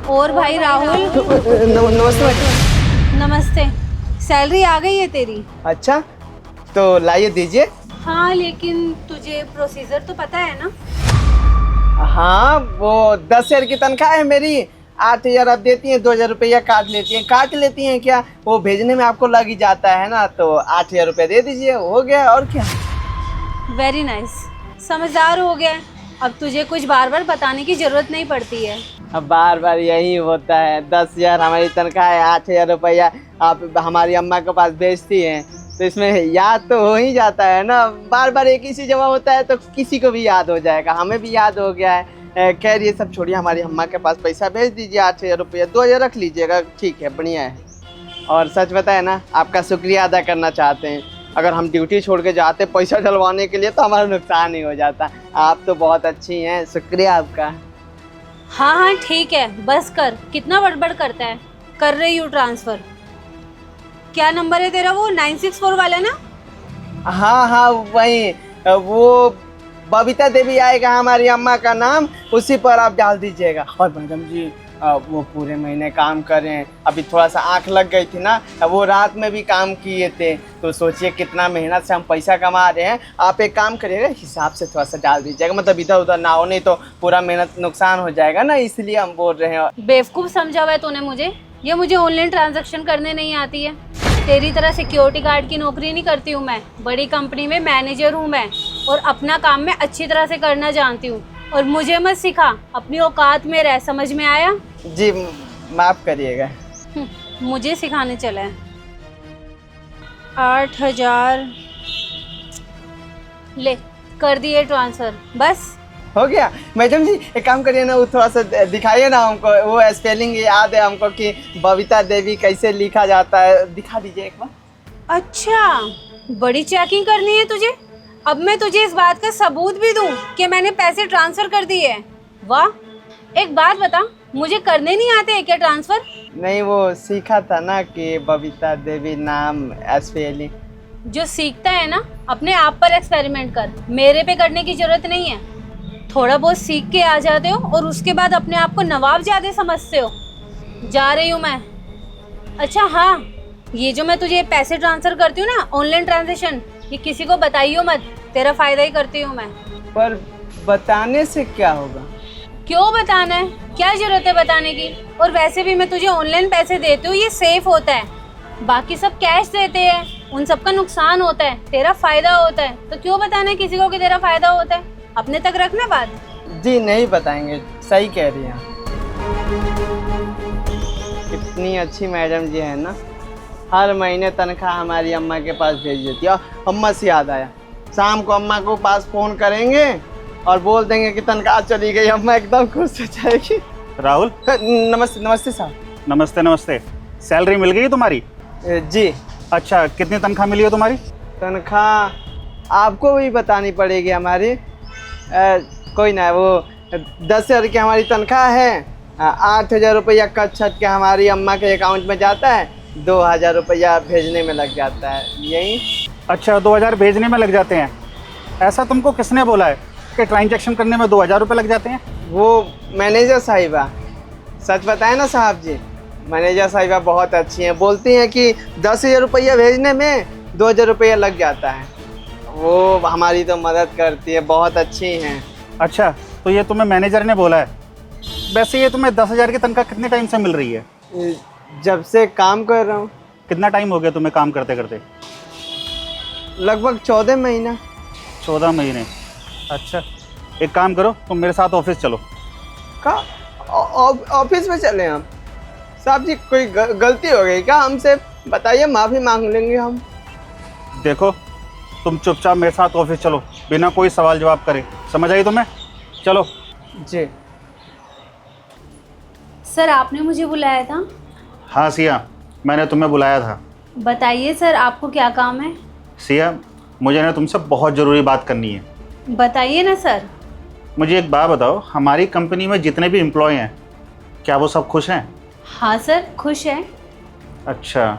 और भाई राहुल। नमस्ते मैडम। नमस्ते। सैलरी आ गई है तेरी? अच्छा, तो लाइए दीजिए। हाँ, लेकिन तुझे प्रोसीजर तो पता है ना? हाँ, वो 10,000 की तनख्वाह है मेरी। 8,000 आप देती हैं, 2,000 रुपया काट लेती हैं क्या? वो भेजने में आपको लग ही जाता है ना, तो 8,000 रुपया दे दीजिए, हो गया और क्या। वेरी नाइस, समझदार हो गया। अब तुझे कुछ बार बार बताने की जरूरत नहीं पड़ती है। अब बार बार यही होता है। 10,000 हमारी तनख्वाह है, 8,000 रुपया आप हमारी अम्मा के पास भेजती हैं, तो इसमें याद तो हो ही जाता है ना। बार बार एक ही सी जमा होता है तो किसी को भी याद हो जाएगा, हमें भी याद हो गया है। खैर ये सब छोड़िए, हमारी अम्मा के पास पैसा भेज दीजिए 8,000 रुपया, 2,000 रख लीजिएगा, ठीक है, बढ़िया है। और सच बताए ना, आपका शुक्रिया अदा करना चाहते हैं। अगर हम ड्यूटी छोड़ के जाते पैसा डलवाने के लिए तो हमारा नुकसान ही हो जाता। आप तो बहुत अच्छी हैं, शुक्रिया आपका। हाँ हाँ ठीक है, बस कर, कितना बड़बड़ करता है। कर रही हूँ ट्रांसफर। क्या नंबर है तेरा? वो 964 वाला ना? हाँ हाँ वही, वो बबीता देवी आएगा हमारी अम्मा का नाम, उसी पर आप डाल दीजिएगा। और मैडम जी, वो पूरे महीने काम कर रहे हैं। अभी थोड़ा सा आंख लग गई थी ना, वो रात में भी काम किए थे, तो सोचिए कितना मेहनत से हम पैसा कमा रहे हैं। आप एक काम करिएगा, हिसाब से थोड़ा सा डाल दीजिएगा, मतलब इधर उधर ना हो, नहीं तो पूरा मेहनत नुकसान हो जाएगा ना, इसलिए हम बोल रहे हैं। बेवकूफ़ समझा हुआ है तूने मुझे। ये मुझे ऑनलाइन ट्रांजैक्शन करने नहीं आती है। तेरी तरह सिक्योरिटी गार्ड की नौकरी नहीं करती हूँ मैं। बड़ी कंपनी में मैनेजर हूँ मैं, और अपना काम मैं अच्छी तरह से करना जानती हूँ। और मुझे मत सिखा, अपनी औकात में रह, समझ में आया? जी माफ़ करिएगा। मुझे सिखाने चला है। 8,000 ले, कर दिए ट्रांसफ़र, बस। हो गया। मैडम जी एक काम करिए ना, वो थोड़ा सा दिखाइए ना हमको, वो स्पेलिंग याद है हमको कि बबीता देवी कैसे लिखा जाता है, दिखा दीजिए एक बार। अच्छा, बड़ी चेकिंग करनी है तुझे। अब मैं तुझे इस बात का सबूत भी दूं कि मैंने पैसे ट्रांसफ़र कर दिए हैं। वाह, एक बात बता, मुझे करने नहीं आते क्या ट्रांसफ़र? नहीं, वो सीखा था ना कि बबीता देवी नाम स्पेलिंग। जो सीखता है ना, अपने आप पर एक्सपेरिमेंट कर, मेरे पे करने की ज़रूरत नहीं है। थोड़ा बहुत सीख के आ जाते हो और उसके बाद अपने आप को नवाब ज़्यादा समझते हो। जा रही हूँ मैं। अच्छा हाँ, ये जो मैं तुझे पैसे ट्रांसफ़र करती हूँ ना, ऑनलाइन ट्रांजेक्शन, ये किसी को बताइयो मत, तेरा फ़ायदा ही करती हूँ मैं। पर बताने से क्या होगा? क्यों बताना है, क्या ज़रूरत है बताने की? और वैसे भी मैं तुझे ऑनलाइन पैसे देती हूँ, ये सेफ़ होता है। बाकी सब कैश देते हैं, उन सब का नुकसान होता है, तेरा फ़ायदा होता है। तो क्यों बताना है किसी को कि तेरा फ़ायदा होता है? अपने तक रखना बात। जी नहीं बताएंगे, सही कह रही हैं। कितनी अच्छी मैडम जी है ना, हर महीने तनख्वाह हमारी अम्मा के पास भेज देती है। और अम्मा से याद आया, शाम को अम्मा को पास फ़ोन करेंगे और बोल देंगे कि तनख्वाह चली गई, अम्मा एकदम खुश हो जाएगी। राहुल, नमस्ते। नमस्ते साहब। नमस्ते नमस्ते। सैलरी मिल गई तुम्हारी? जी। अच्छा, कितनी तनख्वाह मिली है तुम्हारी? तनख्वाह आपको भी बतानी पड़ेगी हमारी। कोई ना, वो 10,000 की हमारी तनख्वाह है। 8,000 रुपया कट छट के हमारी अम्मा के अकाउंट में जाता है, 2,000 रुपया भेजने में लग जाता है, यही। अच्छा, 2,000 भेजने में लग जाते हैं? ऐसा तुमको किसने बोला है कि ट्रांजैक्शन करने में 2,000 रुपये लग जाते हैं? वो मैनेजर साहिबा, सच बताए ना साहब जी, मैनेजर साहिबा बहुत अच्छी हैं, बोलती हैं कि 10,000 रुपया भेजने में 2,000 रुपया लग जाता है। वो हमारी तो मदद करती है, बहुत अच्छी हैं। अच्छा, तो ये तुम्हें मैनेजर ने बोला है। वैसे ये तुम्हें 10,000 की तनख्वाह कितने टाइम से मिल रही है? जब से काम कर रहा हूँ। कितना टाइम हो गया तुम्हें काम करते करते? लगभग 14 महीना। 14 महीने। अच्छा, एक काम करो, तुम मेरे साथ ऑफिस चलो। का ऑफिस में चले हम? साहब जी कोई गलती हो गई क्या हमसे? बताइए, माफ़ी मांग लेंगे हम। देखो, तुम चुपचाप मेरे साथ ऑफिस चलो, बिना कोई सवाल जवाब करे, समझ आई तुम्हें? चलो। जी। सर, आपने मुझे बुलाया था? हाँ सिया, मैंने तुम्हें बुलाया था। बताइए सर, आपको क्या काम है? सिया, मुझे ना तुमसे बहुत ज़रूरी बात करनी है। बताइए ना सर। मुझे एक बात बताओ, हमारी कंपनी में जितने भी एम्प्लॉय हैं, क्या वो सब खुश हैं? हाँ सर, खुश है। अच्छा,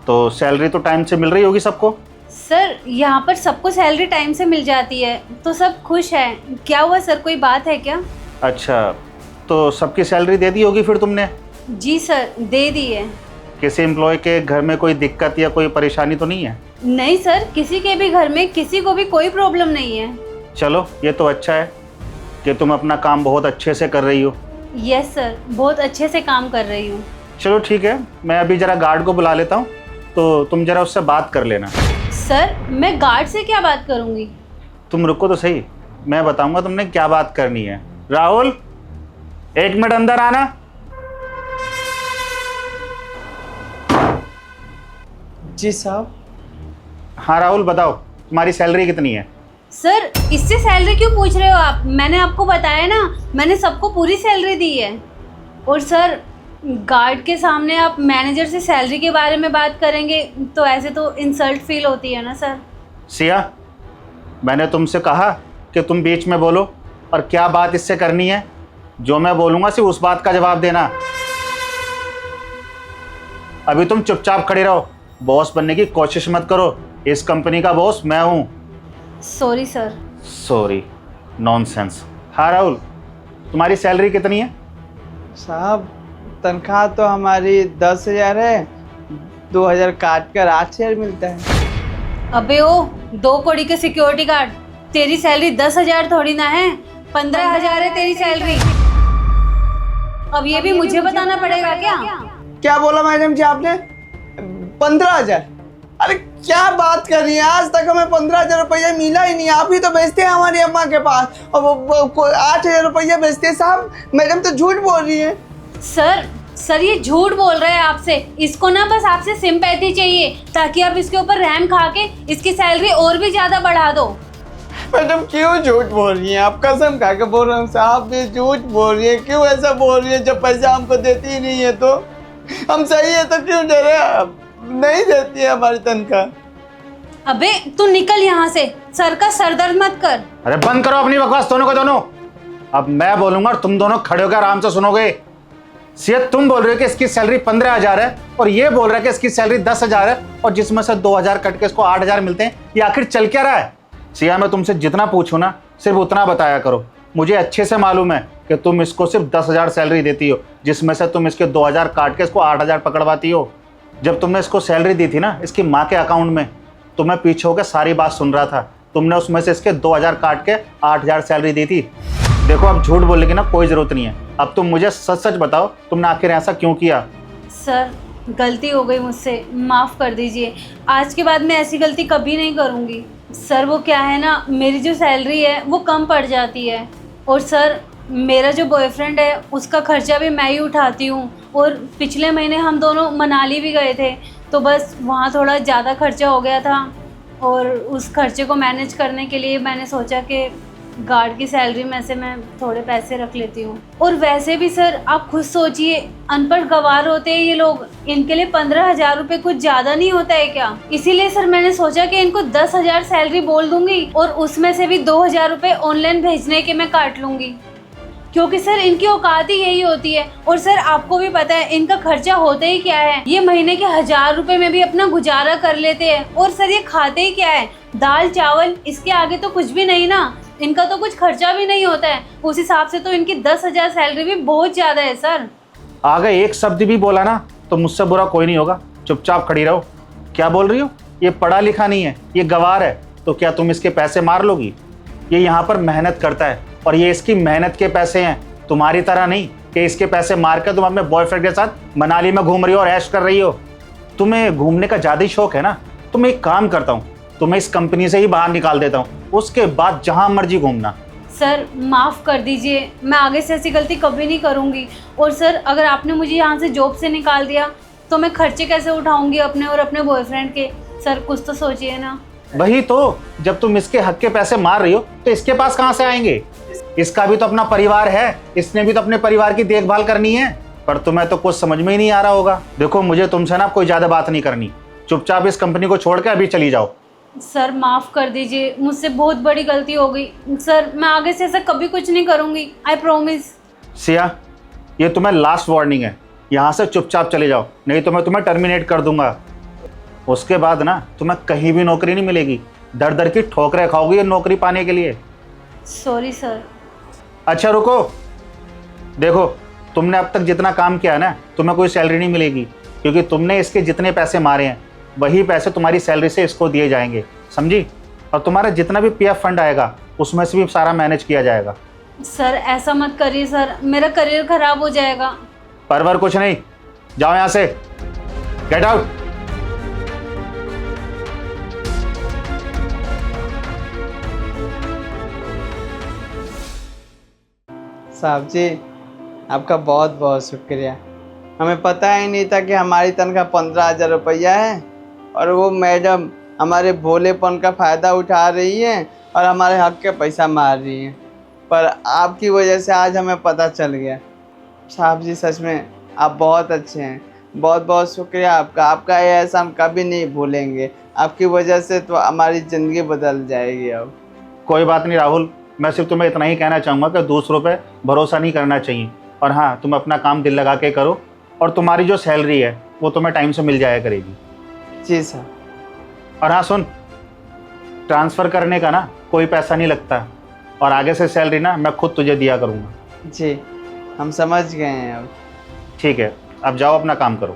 तो सैलरी तो टाइम से मिल रही होगी सबको? सर, यहाँ पर सबको सैलरी टाइम से मिल जाती है, तो सब खुश हैं। क्या हुआ सर, कोई बात है क्या? अच्छा, तो सबकी सैलरी दे दी होगी फिर तुमने? जी सर, दे दी है। किसी एम्प्लॉय के घर में कोई दिक्कत या कोई परेशानी तो नहीं है? नहीं सर, किसी के भी घर में किसी को भी कोई प्रॉब्लम नहीं है। चलो ये तो अच्छा है कि तुम अपना काम बहुत अच्छे से कर रही हो। यस सर, बहुत अच्छे से काम कर रही हूँ। चलो ठीक है, मैं अभी ज़रा गार्ड को बुला लेता हूँ, तो तुम ज़रा उससे बात कर लेना। सर, मैं गार्ड से क्या बात करूँगी? तुम रुको तो सही, मैं बताऊँगा तुमने क्या बात करनी है। राहुल, 1 मिनट अंदर आना। जी साहब। हाँ राहुल, बताओ तुम्हारी सैलरी कितनी है? सर, इससे सैलरी क्यों पूछ रहे हो आप? मैंने आपको बताया ना, मैंने सबको पूरी सैलरी दी है। और सर, गार्ड के सामने आप मैनेजर से सैलरी के बारे में बात करेंगे तो ऐसे तो इंसल्ट फील होती है ना सर। सिया, मैंने तुमसे कहा कि तुम बीच में बोलो और क्या बात इससे करनी है। जो मैं बोलूँगा सिर्फ उस बात का जवाब देना। अभी तुम चुपचाप खड़े रहो, बॉस बनने की कोशिश मत करो। इस कंपनी का बॉस मैं हूँ। Sorry sir. Sorry, nonsense. हाँ राहुल, तुम्हारी सैलरी कितनी है? साहब, तनख्वाह तो हमारी 10,000 है, 2,000 काट कर 8,000 मिलता है। अबे ओ 2 कौड़ी के सिक्योरिटी गार्ड, तेरी सैलरी 10,000 थोड़ी ना है, 15,000 है तेरी सैलरी। अब ये भी मुझे बताना पड़ेगा क्या? क्या बोला मैडम जी आपने? 15,000? अरे क्या बात कर रही हैं, आज तक हमें 15,000 रुपया मिला ही नहीं। आप ही तो भेजते हैं हमारी अम्मा के पास, और वो 8,000 रुपया भेजते हैं। साहब, मैडम तो झूठ बोल रही है। सर ये झूठ बोल रहा है आपसे। इसको ना बस आपसे सिंपैथी चाहिए ताकि आप इसके ऊपर रहम खा के इसकी सैलरी और भी ज्यादा बढ़ा दो। मैडम क्यों झूठ बोल रही हैं? आप कसम खा के बोल रहे हैं साहब, ये झूठ बोल रही है। क्यों ऐसा बोल रही है? जब पैसा हमको देती ही नहीं है तो हम सही है तो क्यों डरे? नहीं देती है हमारी तनख्वाह। अबे तू निकल यहाँ से, सर का सरदर्द मत कर। अरे बंद करो अपनी बकवास दोनों को दोनों। अब मैं बोलूंगा और तुम दोनों खड़े होकर आराम से सुनोगे। सिया, तुम बोल रहे हो कि इसकी सैलरी 15,000 है और ये बोल रहा है कि इसकी सैलरी 10,000 है, और जिसमें से 2,000 कट के इसको 8,000 मिलते हैं। ये आखिर चल क्या रहा है? सिया, मैं तुमसे जितना पूछूं ना सिर्फ उतना बताया करो। मुझे अच्छे से मालूम है कि तुम इसको सिर्फ 10,000 सैलरी देती हो, जिसमें से तुम इसके 2,000 काट के इसको 8,000 पकड़वाती हो। जब तुमने इसको सैलरी दी थी ना इसकी माँ के अकाउंट में, तो मैं पीछे होकर सारी बात सुन रहा था। तुमने उसमें से इसके 2,000 काट के 8,000 सैलरी दी थी। देखो, अब झूठ बोलने की ना कोई ज़रूरत नहीं है। अब तुम मुझे सच सच बताओ, तुमने आखिर ऐसा क्यों किया? सर, गलती हो गई मुझसे, माफ़ कर दीजिए। आज के बाद मैं ऐसी गलती कभी नहीं करूँगी। सर, वो क्या है ना, मेरी जो सैलरी है वो कम पड़ जाती है, और सर मेरा जो बॉयफ्रेंड है उसका खर्चा भी मैं ही उठाती हूँ। और पिछले महीने हम दोनों मनाली भी गए थे, तो बस वहाँ थोड़ा ज़्यादा खर्चा हो गया था, और उस खर्चे को मैनेज करने के लिए मैंने सोचा कि गार्ड की सैलरी में से मैं थोड़े पैसे रख लेती हूँ। और वैसे भी सर, आप खुद सोचिए, अनपढ़ गवार होते हैं ये लोग, इनके लिए 15,000 रुपये कुछ ज़्यादा नहीं होता है क्या? इसीलिए सर मैंने सोचा कि इनको 10,000 सैलरी बोल दूंगी और उसमें से भी 2,000 रुपये ऑनलाइन भेजने के मैं काट लूँगी, क्योंकि सर इनकी औकात ही यही होती है। और सर आपको भी पता है इनका खर्चा होता ही क्या है, ये महीने के 1,000 रुपए में भी अपना गुजारा कर लेते हैं। और सर ये खाते ही क्या है, दाल चावल, इसके आगे तो कुछ भी नहीं ना। इनका तो कुछ खर्चा भी नहीं होता है। उस हिसाब से तो इनकी 10,000 सैलरी भी बहुत ज़्यादा है सर। आगे एक शब्द भी बोला ना तो मुझसे बुरा कोई नहीं होगा। चुपचाप खड़ी रहो। क्या बोल रही हो? ये पढ़ा लिखा नहीं है, ये गवार है। तो क्या तुम इसके पैसे मार लोगी? ये यहाँ पर मेहनत करता है और ये इसकी मेहनत के पैसे हैं, तुम्हारी तरह नहीं कि इसके पैसे मार कर तुम अपने बॉयफ्रेंड के साथ मनाली में घूम रही हो और ऐश कर रही हो। तुम्हें घूमने का ज़्यादा ही शौक है ना, तो मैं एक काम करता हूँ, तुम्हें इस कंपनी से ही बाहर निकाल देता हूँ, उसके बाद जहाँ मर्जी घूमना। सर माफ़ कर दीजिए, मैं आगे से ऐसी गलती कभी नहीं करूँगी। और सर अगर आपने मुझे यहाँ से जॉब से निकाल दिया तो मैं खर्चे कैसे उठाऊँगी अपने और अपने बॉयफ्रेंड के? सर कुछ तो सोचिए ना। वही तो, जब तुम इसके हक के पैसे मार रही हो तो इसके पास कहाँ से आएंगे? इसका भी तो अपना परिवार है, इसने भी तो अपने परिवार की देखभाल करनी है। पर तुम्हें तो कुछ समझ में ही नहीं आ रहा होगा। देखो, मुझे तुमसे ना कोई ज़्यादा बात नहीं करनी। चुपचाप इस कंपनी को छोड़ के अभी चली जाओ। सर माफ़ कर दीजिए, मुझसे बहुत बड़ी गलती हो गई सर। मैं आगे से ऐसा कभी कुछ नहीं करूँगी, आई प्रॉमिस। सिया, ये तुम्हें लास्ट वार्निंग है, यहाँ से चुपचाप चले जाओ, नहीं तो मैं तुम्हें टर्मिनेट कर दूंगा। उसके बाद ना तुम्हें कहीं भी नौकरी नहीं मिलेगी, दर दर की ठोकरें खाओगी ये नौकरी पाने के लिए। Sorry sir. अच्छा रुको, देखो, तुमने अब तक जितना काम किया है ना, तुम्हें कोई सैलरी नहीं मिलेगी, क्योंकि तुमने इसके जितने पैसे मारे हैं वही पैसे तुम्हारी सैलरी से इसको दिए जाएंगे, समझी? और तुम्हारा जितना भी पीएफ फंड आएगा उसमें से भी सारा मैनेज किया जाएगा। सर ऐसा मत करिए सर, मेरा करियर खराब हो जाएगा। परवर कुछ नहीं, जाओ यहाँ से, गेट आउट। साहब जी, आपका बहुत बहुत शुक्रिया। हमें पता ही नहीं था कि हमारी तनख्वाह 15,000 रुपया है और वो मैडम हमारे भोलेपन का फ़ायदा उठा रही हैं और हमारे हक के पैसा मार रही हैं। पर आपकी वजह से आज हमें पता चल गया। साहब जी सच में आप बहुत अच्छे हैं, बहुत बहुत शुक्रिया आपका। आपका ये एहसान हम कभी नहीं भूलेंगे। आपकी वजह से तो हमारी ज़िंदगी बदल जाएगी अब। कोई बात नहीं राहुल, मैं सिर्फ तुम्हें इतना ही कहना चाहूँगा कि दूसरों पे भरोसा नहीं करना चाहिए। और हाँ, तुम अपना काम दिल लगा के करो और तुम्हारी जो सैलरी है वो तुम्हें टाइम से मिल जाया करेगी। जी सर। और हाँ सुन, ट्रांसफ़र करने का ना कोई पैसा नहीं लगता, और आगे से सैलरी ना मैं खुद तुझे दिया करूँगा। जी हम समझ गए हैं अब। ठीक है, अब जाओ अपना काम करो।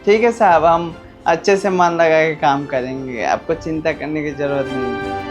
ठीक है साहब, हम अच्छे से मन लगा के काम करेंगे, आपको चिंता करने की ज़रूरत नहीं है।